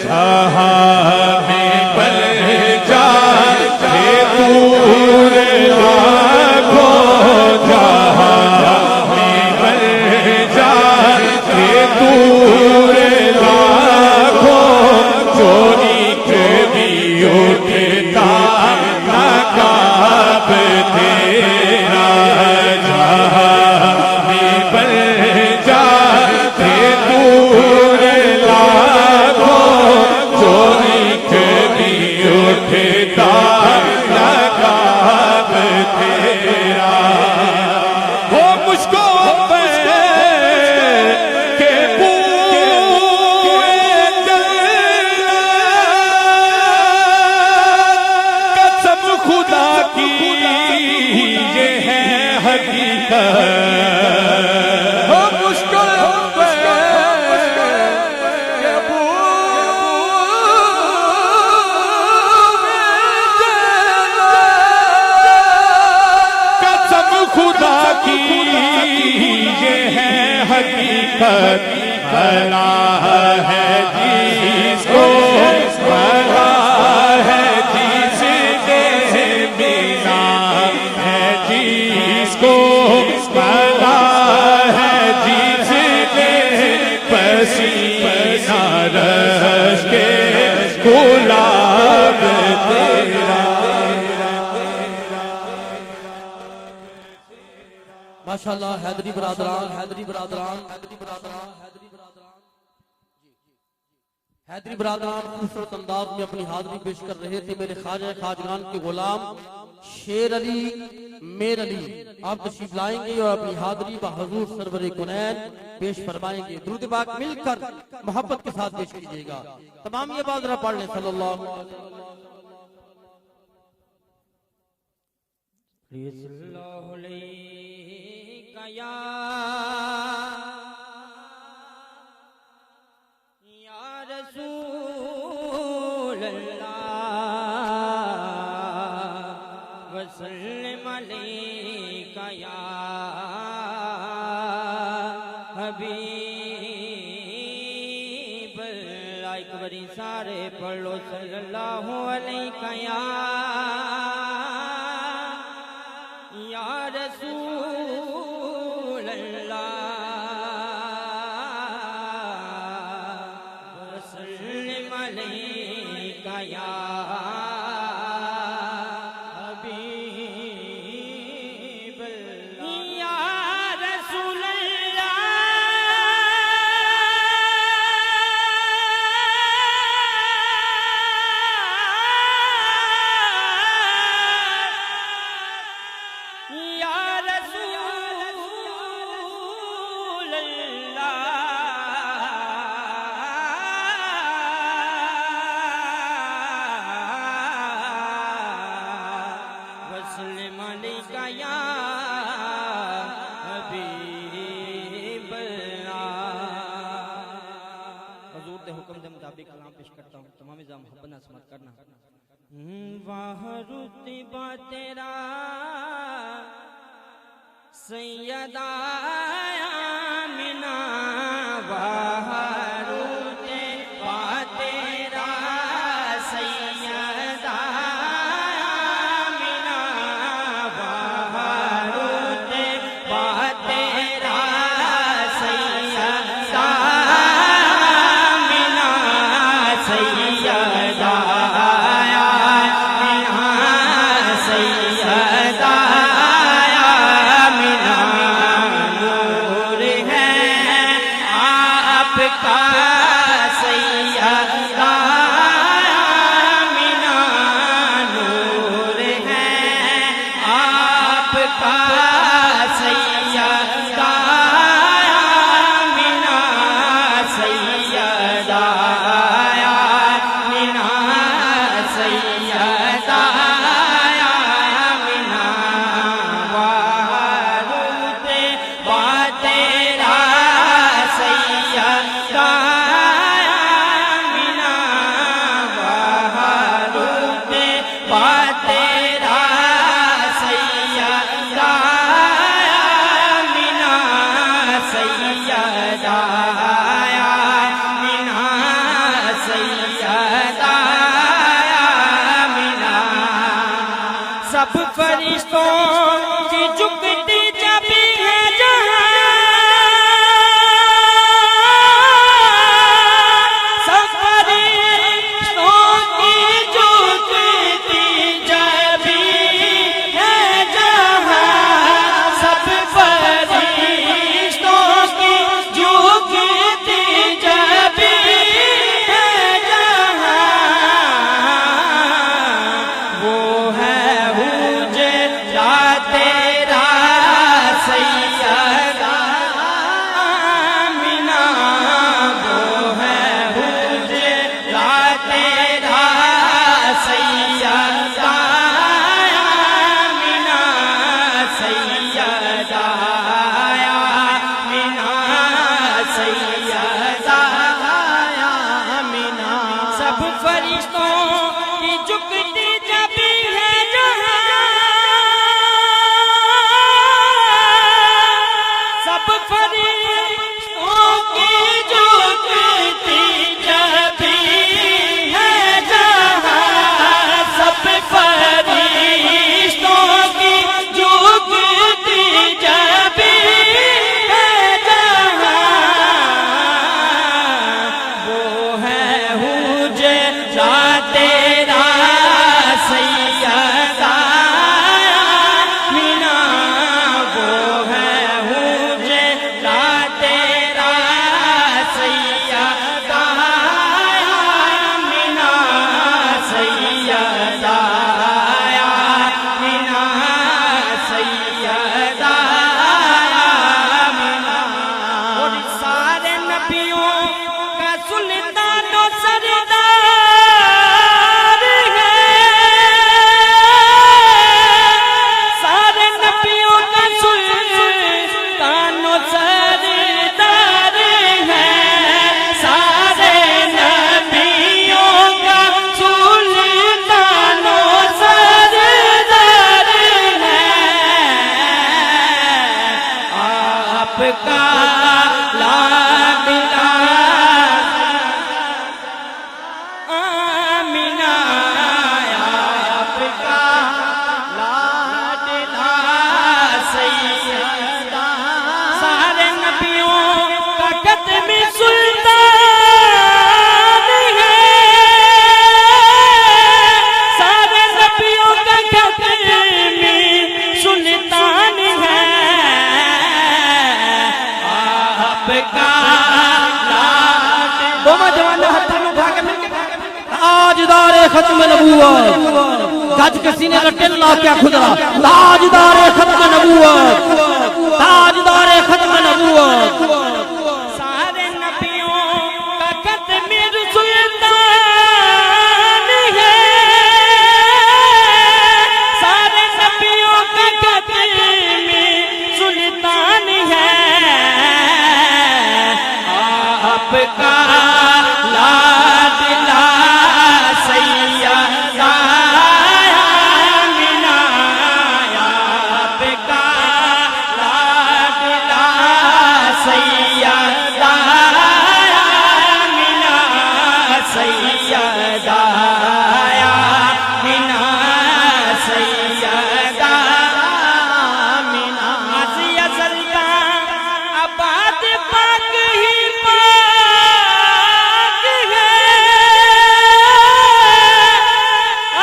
जहां में पल जाते दूर लाखों, जहां में पल जाते दूर लाखों, चोरी कभी उठता नकाब तेरा, जहां में पल जाते दूर लाखों, चोरी कभी उठता नकाब तेरा। वो मुझको के पूरे कसम खुदा की ये है हकीकत। खुदा की ये है हकीकत, भला है जिसको, भला है जिसने मिला है जिसको, भला है जिसने पसीना रश के गुलाब तेरा। माशाअल्लाह हैदरी बरादरान, हैदरी बरादरान, हैदरी बरादरान, हैदरी बरादरान, हैदरी बरादरान खूबसूरत अंदाज में अपनी हाजिरी पेश कर रहे थे। मेरे ख्वाजा खाजगान के गुलाम शेर अली मेर अली आप तशरीफ लाएंगे और अपनी हाजिरी व हुजूर सरवरे कुनैन पेश फरमाएंगे। दुरूद पाक मिलकर मोहब्बत के साथ पेश कीजिएगा। तमाम ये बात जरा पढ़ लें। सल्लल्लाहु अलैहि या रसूल अल्लाह वसल्लम अलैका या हबीब अल्लाह। एक बारी सारे पढ़ लो सल्लल्लाहु अलैका या रसूल अल्लाह वसल्लम अलैका या हबीब अल्लाह। या रसूल अल्लाह या रसूल अल्लाह वसल्लम अलैका या हबीब अल्लाह। हुजूर के हुक्म के मुताबिक कलाम पेश करता हूँ। तमाम इज़ा मोहब्बत ना समझ करना। वाह रुतबा तेरा सैयदा आमिना, वाह रुतबा तेरा सैयदा आमिना, वाह रुतबा तेरा सैयदा आमिना, सैयदा सैयदा आमिना नूर है सब फरिश्तों की झुकती जबी है जहां, सब फरिश्तों की झुकती जबी है जहां, सब फरिश्तों की झुकती जबी है जहां, वो है हुजरा तेरा सैयदा आमिना, वो है हुजरा तेरा सैयदा आमिना, सैयदा आमिना, सैयदा आमिना। सब फरिश्तों की झुकती जबी है जहां, सब फरिश्तों की झुकती जबी है जहां, सब फरिश्तों की झुकती जबी है जहां, वो है हुजरा तेरा सैयदा आमिना, वो है हुजरा तेरा सैयदा आमिना, सैयदा आमिना, सैयदा आमिना। और सारे नबियों का सुल्तान और सरदार है, सारे नबियों का सुल्तान और सरदार है, सारे नबियों का सुल्तान और सरदार है, आपका लाडला आमिना, आपका लाडला सैयदा, सारे नबियों का कदम सुल्तान है, सारे नबियों का कदम सुल्तान है, आपका दोनों जवान हाथों में उठा के मिलके ताजदार खत्म नबूवत, गज के सीने का टिल्ला क्या खुदरा, ताजदार खत्म नबूवत, ताजदार खत्म नबूवत। सारे नबियों का कदम सुल्तान है, सारे नबियों का कदम सुल्तान है, आपका लाडला सैयदा आमिना, आपका लाडला सैयदा आमिना, सैयदा आमिना, सैयदा आमिना। अज़िया ज़ल्दा आबाद पाक ही पाक है,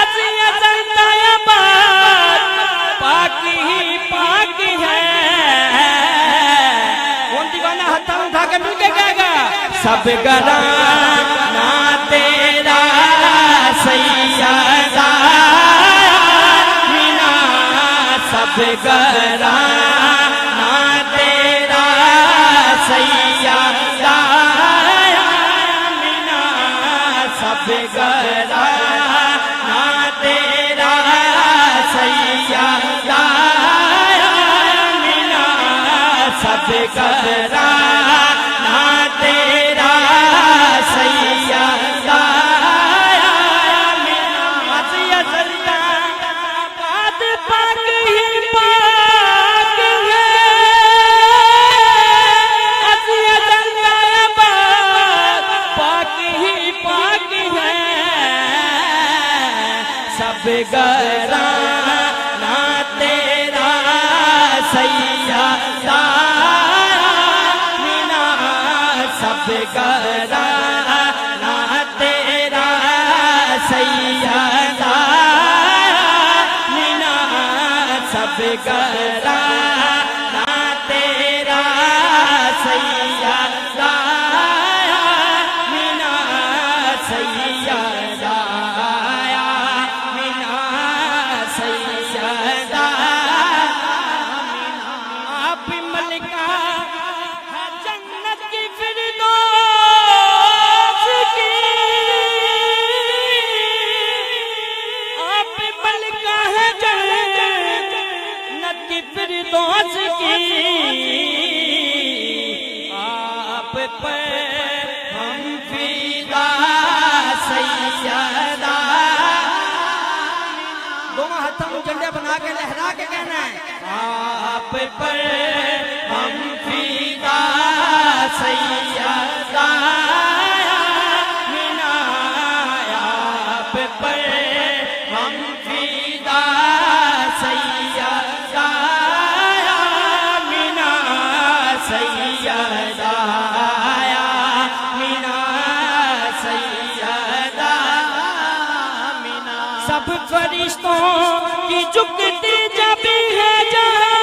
अज़िया ज़ल्दा आबाद पाक ही पाक है। कौन दीवाना हाथ उठा के मिल के गाएगा, सब घराना तेरा सैयदा आमिना, सब घराना तेरा सैयदा आमिना, सब घराना तेरा सैयदा आमिना, सब घराना तेरा सैयदा आमिना। अज़िया ज़ल्दा आबाद पाक ही पाक है, अज़िया ज़ल्दा आबाद पाक ही पाक है, सब घराना घराना तेरा सैयदा मीना सब घराना तेरा सैयदा मीना सैयदा मीना सैयदा आप मलिका है जन्नत की फिरदौस की आप मलिका है जन्नत की फिरदौस की आप पर हम फिदा सैयदा दोनों हाथों में झंडे बना के लहरा के कहना है आप पर हम फिदा सैयदा मीना आप पर हम फिदा सैयदा मीना सैयदा मीना सैयदा मीना सब फरिश्तों की झुकती जब है जहां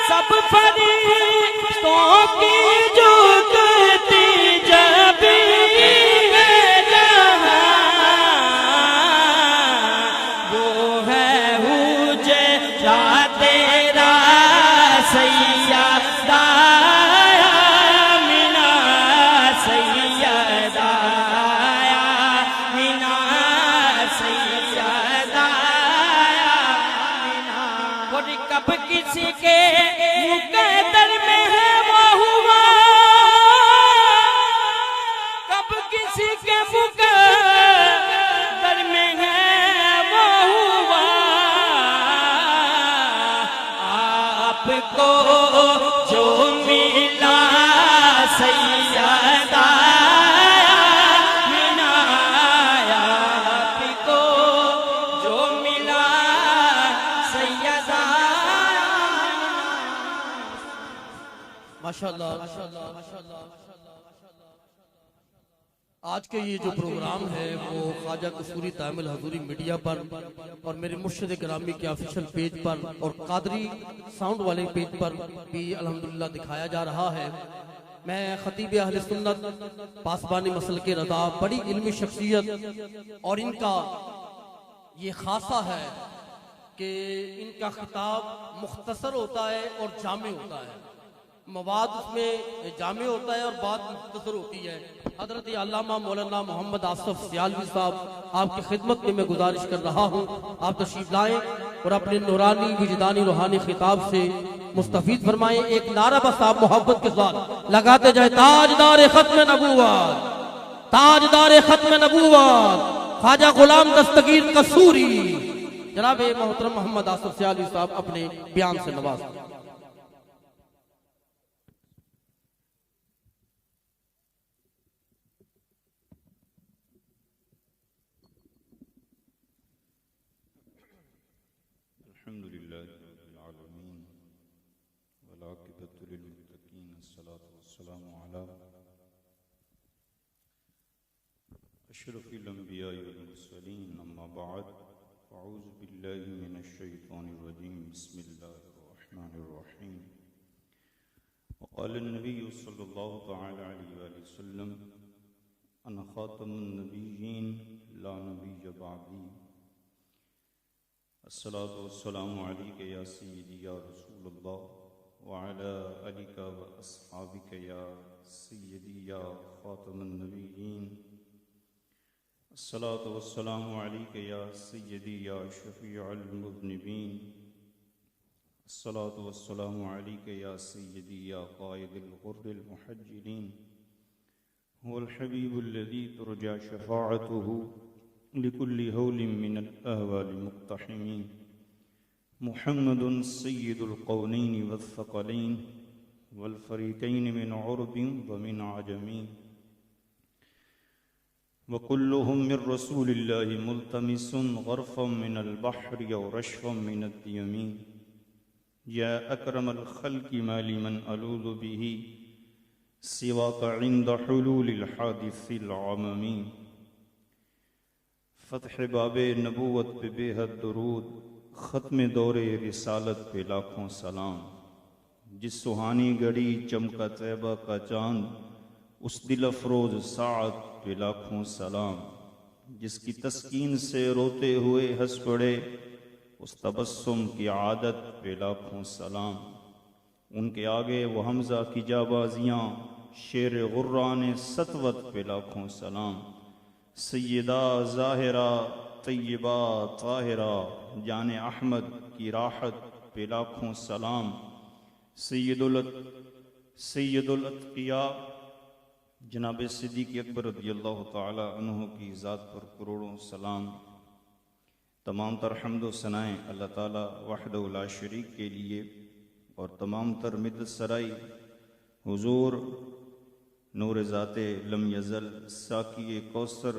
सब फरिश्तों की झुकती जब है जहां वो है हुजे तेरा सैयदा मीना सैयदा मीना सैयदा मीना और कब किसी के मुकद्दर में है वो हुआ कब किसी के मुकद्दर में है वो हुआ आपको जो मिला सैयदा मीना आपको जो मिला सैयदा माशाल्लाह। आज के ये जो प्रोग्राम है वो ख्वाजा कसूरी तामिल हजूरी मीडिया पर और मेरे मुर्शिद ग्रामी के ऑफिशियल पेज पर और कादरी साउंड वाले पेज पर भी अल्हम्दुलिल्लाह दिखाया जा रहा है। मैं खतीब अहले सुन्नत पासबानी मसल के रज़ा बड़ी इल्मी शख्सियत और इनका ये खासा है कि इनका खिताब मुख्तसर होता है और जामे होता है। मवाद उसमें जामे होता है और बात मुख्तसर होती है। हजरत अल्लामा मौलाना मोहम्मद आसफ सियालवी साहब आपकी खिदमत में मैं गुजारिश कर रहा हूँ आप तशरीफ लाएं और अपने नूरानी विजदानी रूहानी खिताब से मुस्तफीद फरमाएं। एक नारा बस आप मोहब्बत के साथ लगाते जाए ताजदार खत्म नबूवत ताजदार खत्म नबूवत ख्वाजा गुलाम दस्तगीर कसूरी जनाब मोहतरम मोहम्मद आसफ सियालवी साहब अपने बयान से नवाज। अल्हम्दुलिल्लाहि रब्बिल आलमीन वल आक़िबतु लिल मुत्तक़ीन अस्सलातु वस्सलामु अला अशरफिल अंबिया'i वल मुरसलीन अम्मा बअद अऊज़ु बिल्लाहि मिनश शैतानिर रजीम बिस्मिल्लाहिर रहमानिर रहीम वक़ाल अन्नबिय्यु सल्लल्लाहु तआला अलैहि वसल्लम अना ख़ातमुन नबिय्यीन ला नबिय्य बअदी अस्सलातु वस्सलामु अलैका या सय्यदी या रसूलल्लाह व अला आलिका व अस्हाबिका या सय्यदी या खातमुन नबिय्यीन अस्सलातु वस्सलामु अलैका या सय्यदी या शफीअल मुज़निबीन अस्सलातु वस्सलामु अलैका या सय्यदी या क़ाइदुल गुर्रिल मुहज्जिलीन हुवल हबीबुल्लज़ी तुरजा शफ़ाअतुहु लिकुल्लि हौलिन मिनल अहवालि मुक़्तहिमीन मुहम्मदुन सय्यिदुल कौनैनि वस्सक़लैन वल फ़रीक़ैनि मिन उरबिन व मिन अजमीन व कुल्लुहुम मिन रसूलिल्लाहि मुल्तमिसुन ग़रफ़न मिनल बहरि व रशफ़न मिनद यमीन या अकरमल ख़ल्क़ि मा लिमन अलूज़ु बिही सिवाका इंद हुलूलिल हादिसिल आममी। फ़त्ह बाबे नबूवत पे बेहद दुरूद, ख़त्म दौरे रिसालत पे लाखों सलाम। जिस सुहानी घड़ी चमका तैबा का चांद, उस दिल अफरोज साअत पे लाखों सलाम। जिसकी तस्कीन से रोते हुए हंस पड़े, उस तबस्सुम की आदत पे लाखों सलाम। उनके आगे वो हमजा की जाबाजियाँ, शेर गुर्रान सतवत पे लाखों सलाम। सैयदा ज़ाहिरा तय्यबा ताहिरा, जाने अहमद की राहत पे लाखों सलाम। सैयदुल अत्किया जनाब सिद्दीक़ अकबर रज़ियल्लाहु ताला अन्हु की ज़ात पर करोड़ों सलाम। तमाम तर हम्द व सनाएँ अल्लाह ताला वहदहु ला शरीक के लिए, और तमाम तर मिदत सराई हुजूर नूर ज़ाते लम यज़ल साकी कौसर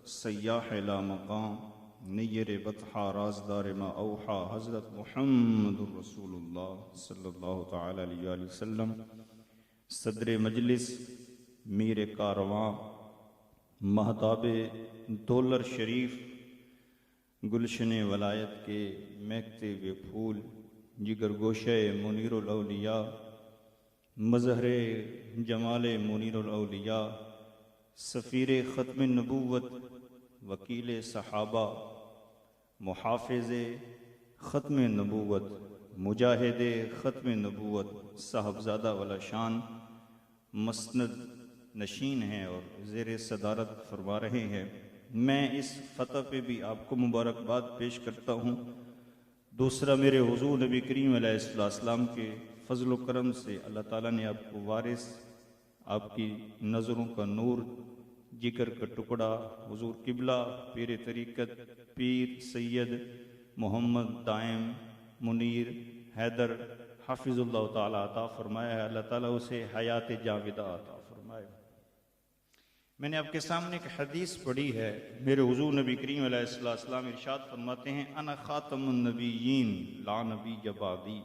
सय्याह ला मकाम नय्यर बतहा राजदार मा औहा हज़रत मुहम्मदुर रसूलुल्लाह सल्लल्लाहु ताला अलैहि वसल्लम, सदर मजलिस, मीर कारवां, महताबे दौलर शरीफ, गुलशन वलायत के महकते हुए फूल, जिगर गोशे मुनीरुल औलिया, मज़हरे जमाले मुनीरुल औलिया, सफ़ीर ख़त्म नबूवत, वकील सहाबा, मुहाफ़िज़े ख़त्म नबूवत, मुजाहिद ख़त्म नबूवत, साहबज़ादा वाला शान मसनद नशीन हैं और ज़ेर सदारत फरमा रहे हैं। मैं इस फ़तह पे भी आपको मुबारकबाद पेश करता हूँ। दूसरा, मेरे हुज़ूर नबी करीम अलैहिस्सलाम के फ़ज़ल व करम से अल्लाह ताला ने आपको वारिस, आपकी नज़रों का नूर, जिगर का टुकड़ा, हुज़ूर किबला पीर तरीक़त पीर सैयद मोहम्मद दाइम मुनीर हैदर हाफिज़ुल्लाह ताला अता फरमाया है। अल्लाह ताला उसे हयात जाविदा अता फरमाए। मैंने आपके सामने एक हदीस पढ़ी है। मेरे हुज़ूर नबी करीम अलैहिस्सलाम इरशाद फरमाते हैं, अना खातमुन नबिय्यीन ला नबी जबादी।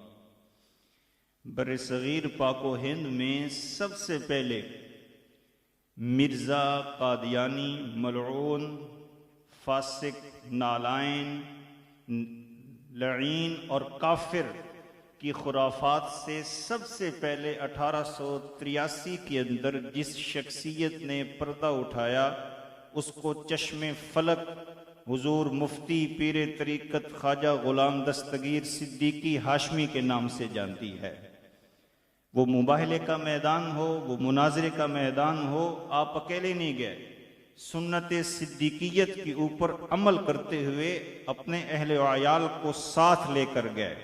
बर सगीर पाको हिंद में सबसे पहले मिर्ज़ा कादियानी मलऊन फासिक नालायन लईन और काफिर की खुराफात से सबसे पहले 1883 के अंदर जिस शख्सियत ने पर्दा उठाया, उसको चश्मे फलक हुजूर मुफ्ती पीर तरीक़त ख्वाजा गुलाम दस्तगीर सिद्दीकी हाशमी के नाम से जानती है। वो मुबाहले का मैदान हो, वो मुनाजरे का मैदान हो, आप अकेले नहीं गए। सुन्नत सिद्दीकियत के ऊपर अमल करते हुए अपने अहले आयाल को साथ लेकर गए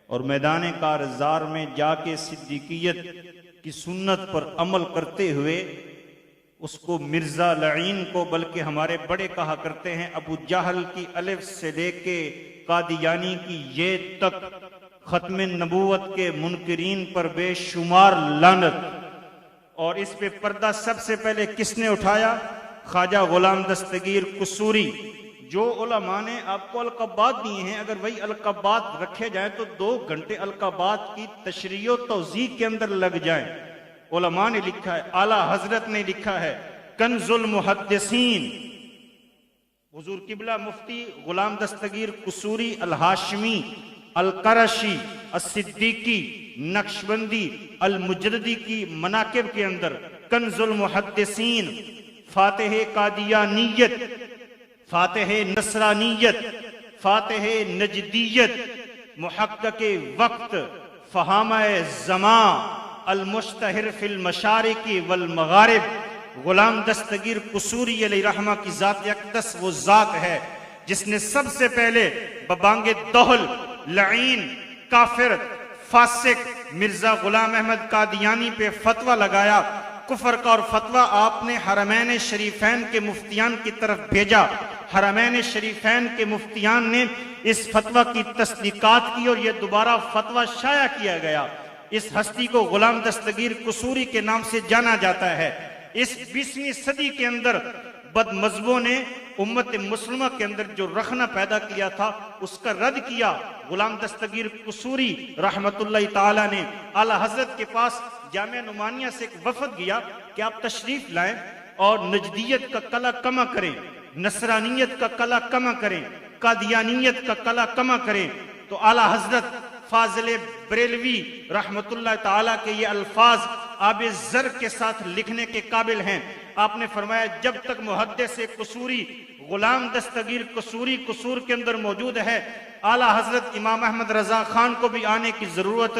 और मैदान कारज़ार में जाके सिद्दीकियत की सुन्नत पर अमल करते हुए उसको मिर्ज़ा लईन को, बल्कि हमारे बड़े कहा करते हैं, अबू जहल की अलिफ से लेके कादियानी की ये तक खत्म नबूवत के मुनकिरीन पर बेशुमार लानत। और इस पे पर्दा सबसे पहले किसने उठाया? ख्वाजा गुलाम दस्तगीर कुसूरी। जो उलमा ने आपको अलक़ाबात दिए हैं, अगर वही अलक़ाबात रखे जाएं तो 2 घंटे अलक़ाबात की तशरीह व तौज़ीह के अंदर लग जाएं। उलमा ने लिखा है, आला हजरत ने लिखा है, कंजुल मुहद्दिसीन, हुजूर किबला मुफ्ती गुलाम दस्तगीर कुसूरी अल हाशमी अल करशी सिद्दीकी नक्शबंदी अल मुजद्दिदी की मनाकिब के अंदर कंजुल मुहद्दिसीन, फातिह कादियानियत, फातिह नसरानियत, फातिह नजदियत, मुहक्किक वक्त, फहामाए ज़मा, अल मुश्तहिर फिल मशारिकी वल मगारिब। गुलाम दस्तगीर कुसूरी अलैहि रहमा की ज़ात अक़दस वो ज़ात है जिसने सबसे पहले बबांगे दोहल, लईन, काफिर, फासिक मिर्जा गुलाम अहमद कादियानी पे फतवा लगाया, कुफर का। और फतवा आपने हरमैन शरीफैन के मुफ्तियान की तरफ भेजा। हरमैन शरीफैन के मुफ्तियान ने इस फतवा की तस्दीकात की और यह दोबारा फतवा शाया किया गया। इस हस्ती को गुलाम दस्तगीर कुसूरी के नाम से जाना जाता है। इस 20वीं सदी के अंदर बदमज़हबों ने उम्मत मुस्लिमा के अंदर जो रखना पैदा किया था उसका रद्द किया। गुलाम दस्तगीर कुसूरी रहमतुल्लाह ताला ने आला हजरत के पास जामिया नुमानिया से एक वफद गया कि आप तशरीफ लाएं और नजदियत का कला कमा करें, नसरानियत का कला कमा करें, कादियानियत का कला कमा करें। तो आला हजरत फाजिल बरेलवी रहमतुल्लाह ताला के ये अल्फाज आबे जर के साथ लिखने के काबिल हैं। आपने फरमाया जब तक मुहद्दिस कसूरी गुलाम दस्तगीर कसूरी कसूर के अंदर मौजूद है, आला हजरत इमाम अहमद रजा खान को भी आने की जरूरत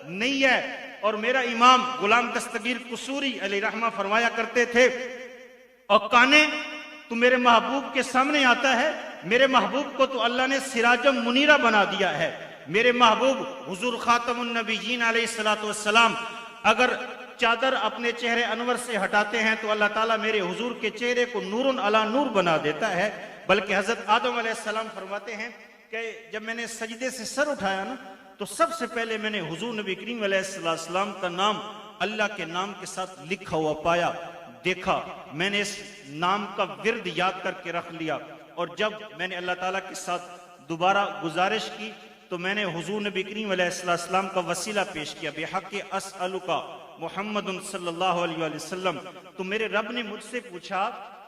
नहीं है। और मेरा इमाम गुलाम दस्तगीर कसूरी अलैहि रहमा फरमाया करते थे, और काने तू मेरे महबूब के सामने आता है, मेरे महबूब को तो अल्लाह ने सिराजम मुनीरा बना दिया है। मेरे महबूब हुजूर खातमुन नबीयीन अलैहिस्सलातु वस्सलाम अगर चादर अपने चेहरे अनवर से हटाते हैं तो अल्लाह ताला मेरे हुजूर के चेहरे को नूरुन अला नूर बना देता है। बल्कि हजरत आदम अलैहिस्सलाम फरमाते हैं कि जब मैंने सजदे से सर उठाया ना, तो सबसे पहले मैंने हुजूर नबी करीम अलैहिस्सलाम का नाम अल्लाह के नाम के साथ लिखा हुआ पाया, देखा। मैंने इस नाम का विर्द याद करके रख लिया। और जब मैंने अल्लाह ताला के साथ दोबारा गुजारिश की तो मैंने हुजूर नबी करीम अलैहिस्सलाम का वसीला पेश किया, बेहक़ अस्अलुका मुहम्मदुन सल्लल्लाहु अलैहि वसल्लम। तो मेरे रब ने मुझसे पूछा,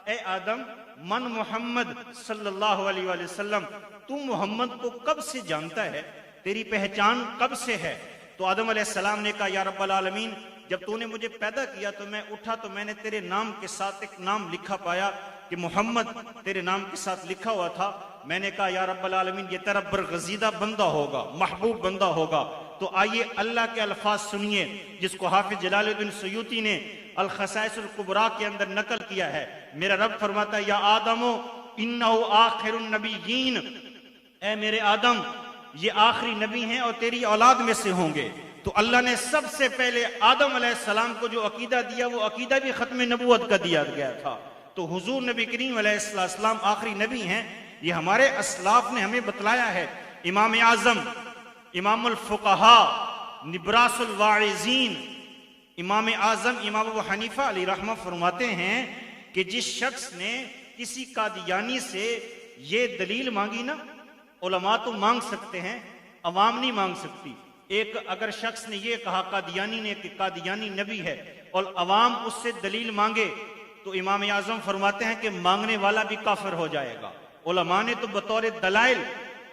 ए आदम मन मोहम्मद सल्लल्लाहु अलैहि वसल्लम, तू मोहम्मद को कब से जानता है, तेरी पहचान कब से है? तो आदम अलैहिस्सलाम ने कहा, या रब्बल आलमीन, जब तूने मुझे पैदा किया तो मैं उठा तो मैंने तेरे नाम के साथ एक नाम लिखा पाया कि मोहम्मद तेरे नाम के साथ लिखा हुआ था। मैंने कहा, या रब्बल आलमीन, ये तेरा बरगजीदा बंदा होगा, महबूब बंदा होगा। तो आइए अल्लाह के अल्फाज सुनिए जिसको हाफिज जलालुद्दीन सुयूती ने अल खसाइसुल कुबरा के अंदर नकल किया है। मेरा रब फरमाता है, या आदमो इन्नहु आखिरुन नबिय्यीन, ए मेरे आदम, ये आखिरी नबी हैं और तेरी औलाद में से होंगे। तो अल्लाह ने सबसे पहले आदम अलैहिस्सलाम को जो अकीदा दिया वो अकीदा भी खत्म नबूवत का दिया गया था। तो हुजूर नबी करीम अलैहिस्सलाम आखिरी नबी हैं, ये हमारे असलाफ ने हमें बतलाया है। इमाम आजम, इमामुल फुक़हा, निब्रासुल वाइज़ीन, इमाम आजम इमाम अबू हनीफा अलैहि रहमा फरमाते हैं कि जिस शख्स ने किसी कादियानी से ये दलील मांगी ना, उलमा तो मांग सकते हैं, अवाम नहीं मांग सकती। एक अगर शख्स ने ये कहा कादियानी ने कि कादियानी नबी है और अवाम उससे दलील मांगे तो इमाम आजम फरमाते हैं कि मांगने वाला भी काफिर हो जाएगा। उलमा ने तो बतौर दलाइल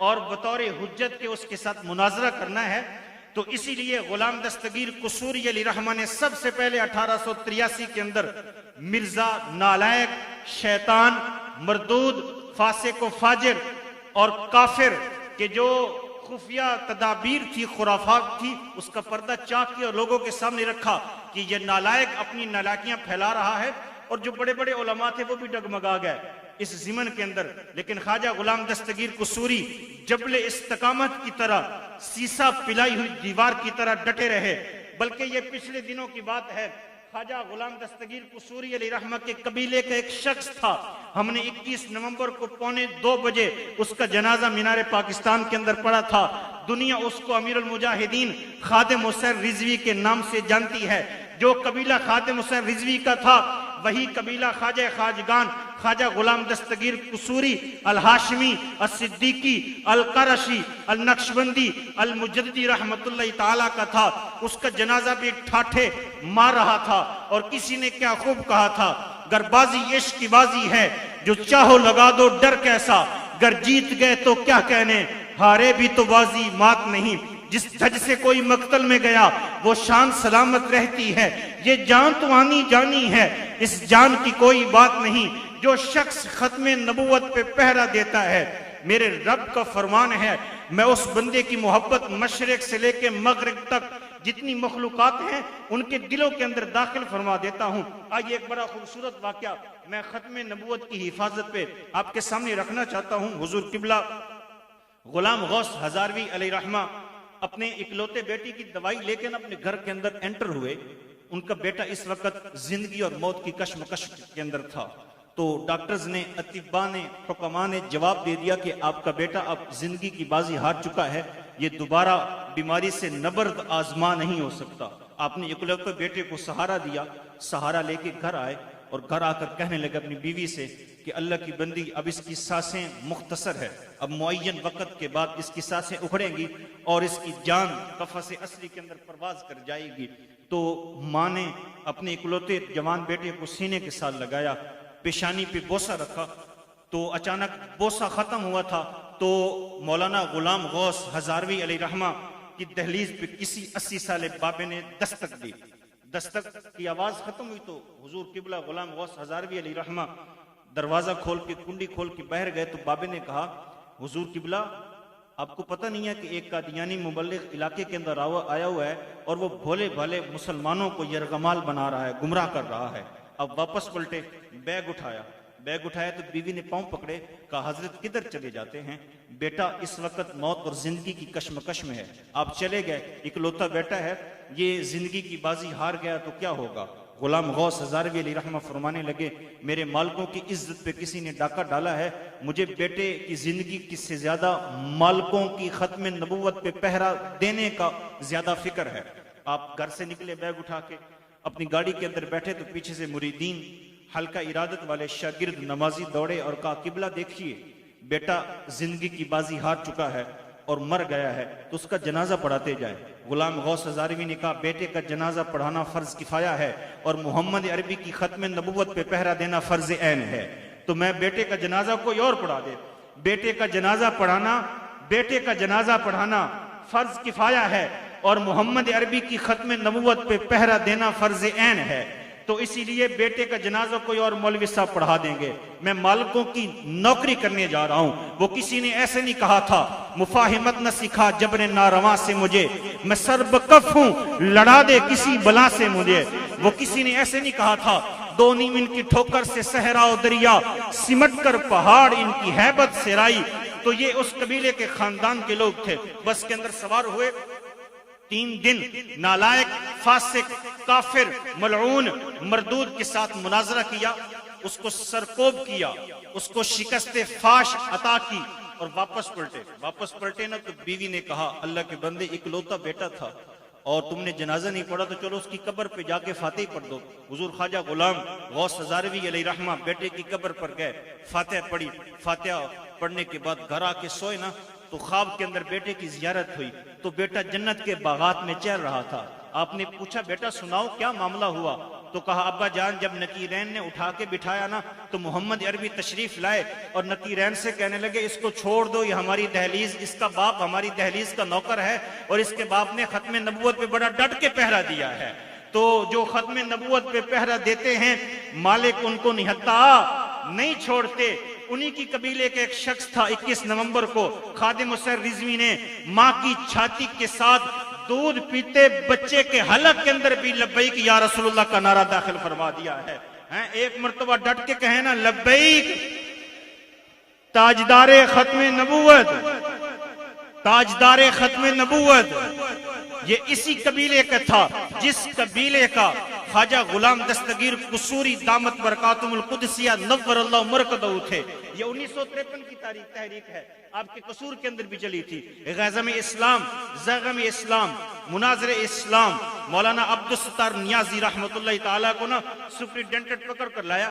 और बतौर हुज्जत के उसके साथ मुनाजरा करना है। तो इसीलिए गुलाम दस्तगीर कसूरी अलैहि रहमा ने सबसे पहले 1883 के अंदर मिर्जा, नालायक, शैतान, मरदूद, फासिक व फाजिर और काफिर के जो खुफिया तदाबीर थी, खुराफात थी, उसका पर्दा चाक किया और लोगों के सामने रखा कि ये नालायक अपनी नालायकियां फैला रहा है। और जो बड़े बड़े उलमा थे वो भी डगमगा गए इस ज़िमन के अंदर। लेकिन ख्वाजा गुलाम दस्तगीर कसूरी जबले इस्तकामत की तरह, सीसा पिलाई हुई दीवार की तरह डटे रहे। बल्कि ये पिछले दिनों की बात है, ख्वाजा गुलाम दस्तगीर कसूरी अलैहि रहमा के कबीले का एक शख्स था, हमने 21 नवंबर को 1:45 बजे उसका जनाजा मीनार पाकिस्तान के अंदर पड़ा था। दुनिया उसको अमीरुल मुजाहिदीन खादिम हुसैन रिजवी के नाम से जानती है। जो कबीला खादिम हुसैन रिजवी का था वही कबीला ख्वाजा खाजगान ख्वाजा गुलाम दस्तगीर कसूरी अल हाशमी, अल सिद्दीकी, अल करशी, अल नक्शबंदी, अल मुजद्दी रहमतुल्लाह ताला का था। उसका जनाजा भी ठाठे मार रहा था। और किसी ने क्या खूब कहा था, गरबाजी इश्क की बाजी है, जो चाहो लगा दो डर कैसा, गर जीत गए तो क्या कहने, हारे भी तो बाजी मात नहीं। जिस जज से कोई मकतल में गया वो शान सलामत रहती है। ये जान तो आनी जानी है, इस जान की कोई बात नहीं। जो शख्स खत्मे नबूवत पे पहरा देता है, मेरे रब का फरमान है, मैं उस बंदे की मोहब्बत मशरिक से लेके मगरिब तक जितनी मखलूकात हैं उनके दिलों के अंदर दाखिल फरमा देता हूँ। आइए एक बड़ा खूबसूरत वाकया मैं खत्मे नबूवत की हिफाजत पे आपके सामने रखना चाहता हूँ। हुजूर किबला गुलाम गौस हजारवी अलैहि रहमा अपने इकलौते बेटी की दवाई लेकर अपने घर के अंदर एंटर हुए। उनका बेटा इस वक्त जिंदगी और मौत की कश्मकश के अंदर था। तो डॉक्टर्स ने, अतिब्बा ने, हुक्मा ने जवाब दे दिया कि आपका बेटा अब जिंदगी की बाजी हार चुका है, ये दोबारा बीमारी से नबर्द आजमा नहीं हो सकता। आपने इकलौते बेटे को सहारा दिया, सहारा लेके घर आए और घर आकर कहने लगे अपनी बीवी से कि अल्लाह की बंदी, अब इसकी सांसें मुख्तसर है, अब मुअय्यन वक्त के बाद इसकी सांसें उखड़ेंगी और इसकी जान कफ़स असली के अंदर परवाज कर जाएगी। तो माँ ने अपने इकलौते जवान बेटे को सीने के साथ लगाया, पेशानी पे बोसा रखा, तो अचानक बोसा खत्म हुआ था तो मौलाना गुलाम गौस हजारवी अलैहि रहमा की दहलीज पे किसी 80 साल बाबे ने दस्तक दी। दस्तक की आवाज खत्म हुई तो हुजूर किबला गुलाम गौस हजारवी अलैहि रहमा दरवाजा खोल के कुंडी खोल के बाहर गए तो बाबे ने कहा, हुजूर किबला आपको पता नहीं है कि एक कादियानी मुबल्लिग इलाके के अंदर आया हुआ है और वो भोले भाले मुसलमानों को यरगमाल बना रहा है, गुमराह कर रहा है। अब वापस पलटे, बैग उठाया तो बीवी ने पांव पकड़े, कहा हजरत किधर चले जाते हैं? बेटा इस वक्त मौत और जिंदगी की कश्मकश में है, आप चले गए, इकलौता बेटा है, ये जिंदगी की बाजी हार गया तो क्या होगा? गुलाम गौस हजारवी अलैहि रहमा फरमाने लगे, मेरे मालिकों की इज्जत पे किसी ने डाका डाला है, मुझे बेटे की जिंदगी किससे ज्यादा मालिकों की खत्म नबूवत पे पहरा देने का ज्यादा फिक्र है। आप घर से निकले बैग उठा के, अपनी गाड़ी के अंदर बैठे तो पीछे से मुरीदीन हल्का इरादत वाले शागिर्द नमाजी दौड़े और कहा, किबला देखिए बेटा जिंदगी की बाजी हार चुका है और मर गया है तो उसका जनाजा पढ़ाते जाए। गुलाम गौस हजारवी ने कहा, बेटे का जनाजा पढ़ाना फर्ज किफाया है और मोहम्मद अरबी की खत्म नबूवत पे पहरा देना फर्ज ऐन है, तो मैं बेटे का जनाजा कोई और पढ़ा दे। बेटे का जनाजा पढ़ाना फर्ज किफाया है और मोहम्मद अरबी की खत्म नबूवत पे पहरा देना फर्ज ऐन है, तो इसीलिए बेटे का जनाजा कोई और मौलवी साहब पढ़ा देंगे। मैं मालिकों की नौकरी करने जा रहा हूं। वो किसी ने ऐसे नहीं कहा था, मुफाहिमत न सिखा जबरे नारवा से मुझे, मैं सर्बकफ हूं लड़ा दे किसी बला से मुझे। वो किसी ने ऐसे नहीं कहा था, 2 नीम इनकी ठोकर से सहरा और दरिया, सिमट कर पहाड़ इनकी हैबत से राई। तो ये उस कबीले के खानदान के लोग थे। बस के अंदर सवार हुए, 3 दिन नालायक, फासिक, काफिर, मलऊन, मरदूद के साथ मुनाजरा किया, उसको सरकोब किया, उसको शिकस्ते फाश अता की और वापस पलटे ना तो बीवी ने कहा, अल्लाह के बंदे इकलौता बेटा था और तुमने जनाजा नहीं पढ़ा तो चलो उसकी कब्र पे जाके फातिहा पढ़ दो। हुजूर ख्वाजा गुलाम गौस हजारवी अलैहि रहमा बेटे की कब्र पर गए, फातिहा पढ़ी। फातिहा पढ़ने के बाद घर आके सोए ना तो ख्वाब के अंदर बेटे की जियारत हुई तो बेटा जन्नत के बागात में चल रहा था। आपने पूछा, बेटा सुनाओ क्या मामला हुआ? तो कहा, अब्बा जान जब नकीरैन ने उठा के बिठाया ना तो मोहम्मद अरबी तशरीफ लाए और नकीरैन से कहने लगे, इसको छोड़ दो, ये हमारी दहलीज, इसका बाप हमारी दहलीज का नौकर है और इसके बाप ने खत्म नबूवत पे बड़ा डट के पहरा दिया है। तो जो खत्म नबूवत पे पहरा देते हैं मालिक उनको निहत्ता नहीं छोड़ते। उन्हीं की कबीले के एक शख्स था, 21 नवंबर को खादिम हुसैन रिजवी ने माँ की छाती के साथ दूध पीते बच्चे के हलक के अंदर भी लब्बैक या रसूलुल्लाह का नारा दाखिल फरमा दिया है। एक मर्तबा डट के कहे ना, लब्बैक ताजदारे खत्म नबूवत। ये इसी कबीले का था जिस कबीले का ख्वाजा गुलाम दस्तगीर कुसूरी दामत बरकातुमुल कुदसिया नव्वरल्लाहु मरकदहू थे। ये 1953 की तहरीक है, आपके कसूर के अंदर भी चली थी। ग़ज़म इस्लाम, मुनाज़रे इस्लाम, मौलाना अब्दुल सत्तार नियाज़ी रहमतुल्लाह ताला को ना सुपरिटेंडेंट पकड़ कर लाया।